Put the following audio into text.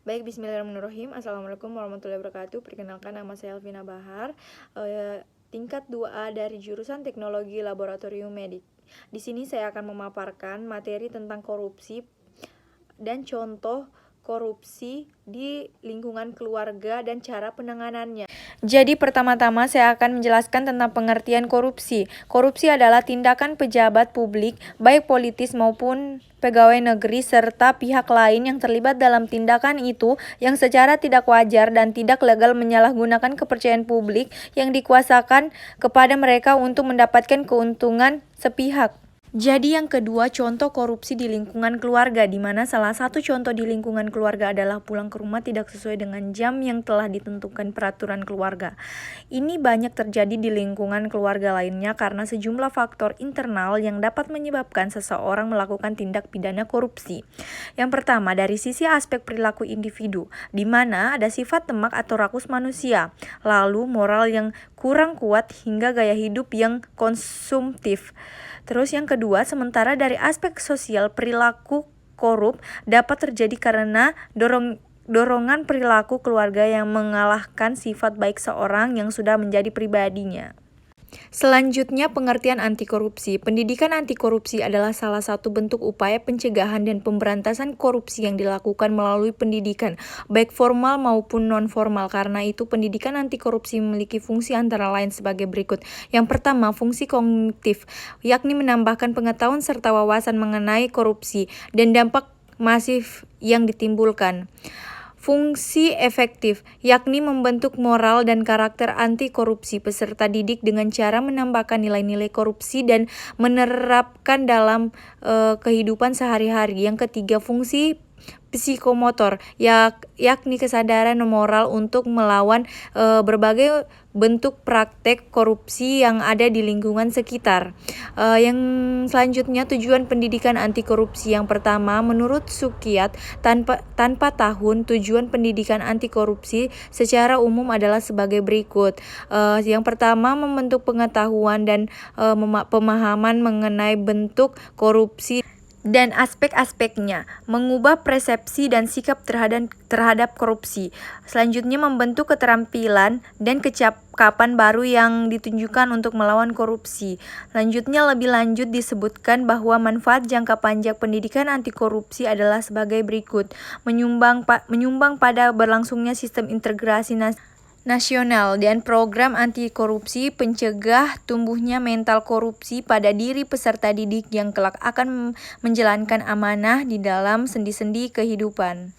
Baik, bismillahirrahmanirrahim. Assalamualaikum warahmatullahi wabarakatuh. Perkenalkan, nama saya Elvina Bahar, tingkat 2A dari jurusan Teknologi Laboratorium Medik. Di sini saya akan memaparkan materi tentang korupsi dan contoh korupsi di lingkungan keluarga dan cara penanganannya. Jadi pertama-tama saya akan menjelaskan tentang pengertian korupsi. Korupsi adalah tindakan pejabat publik, baik politis maupun pegawai negeri serta pihak lain yang terlibat dalam tindakan itu yang secara tidak wajar dan tidak legal menyalahgunakan kepercayaan publik yang dikuasakan kepada mereka untuk mendapatkan keuntungan sepihak. Jadi yang kedua, contoh korupsi di lingkungan keluarga, di mana salah satu contoh di lingkungan keluarga adalah pulang ke rumah tidak sesuai dengan jam yang telah ditentukan peraturan keluarga. Ini banyak terjadi di lingkungan keluarga lainnya karena sejumlah faktor internal yang dapat menyebabkan seseorang melakukan tindak pidana korupsi. Yang pertama, dari sisi aspek perilaku individu, di mana ada sifat temak atau rakus manusia, lalu moral yang kurang kuat hingga gaya hidup yang konsumtif. Terus yang kedua, sementara dari aspek sosial, perilaku korup dapat terjadi karena dorongan perilaku keluarga yang mengalahkan sifat baik seorang yang sudah menjadi pribadinya. Selanjutnya, pengertian anti korupsi. Pendidikan anti korupsi adalah salah satu bentuk upaya pencegahan dan pemberantasan korupsi yang dilakukan melalui pendidikan, baik formal maupun non-formal. Karena itu, pendidikan anti korupsi memiliki fungsi antara lain sebagai berikut. Yang pertama, fungsi kognitif, yakni menambahkan pengetahuan serta wawasan mengenai korupsi dan dampak masif yang ditimbulkan. Fungsi efektif, yakni membentuk moral dan karakter anti korupsi peserta didik dengan cara menambahkan nilai-nilai korupsi dan menerapkan dalam kehidupan sehari-hari. Yang ketiga, fungsi psikomotor, yakni kesadaran moral untuk melawan berbagai bentuk praktek korupsi yang ada di lingkungan sekitar. Yang selanjutnya, tujuan pendidikan anti korupsi. Yang pertama, menurut Sukiat, tanpa tahun, tujuan pendidikan anti korupsi secara umum adalah sebagai berikut. Yang pertama, membentuk pengetahuan dan pemahaman mengenai bentuk korupsi dan aspek-aspeknya, mengubah persepsi dan sikap terhadap korupsi. Selanjutnya, membentuk keterampilan dan kecakapan baru yang ditunjukkan untuk melawan korupsi. Selanjutnya, lebih lanjut disebutkan bahwa manfaat jangka panjang pendidikan anti korupsi adalah sebagai berikut: menyumbang pada berlangsungnya sistem integrasi nasional dan program anti korupsi, pencegah tumbuhnya mental korupsi pada diri peserta didik yang kelak akan menjalankan amanah di dalam sendi-sendi kehidupan.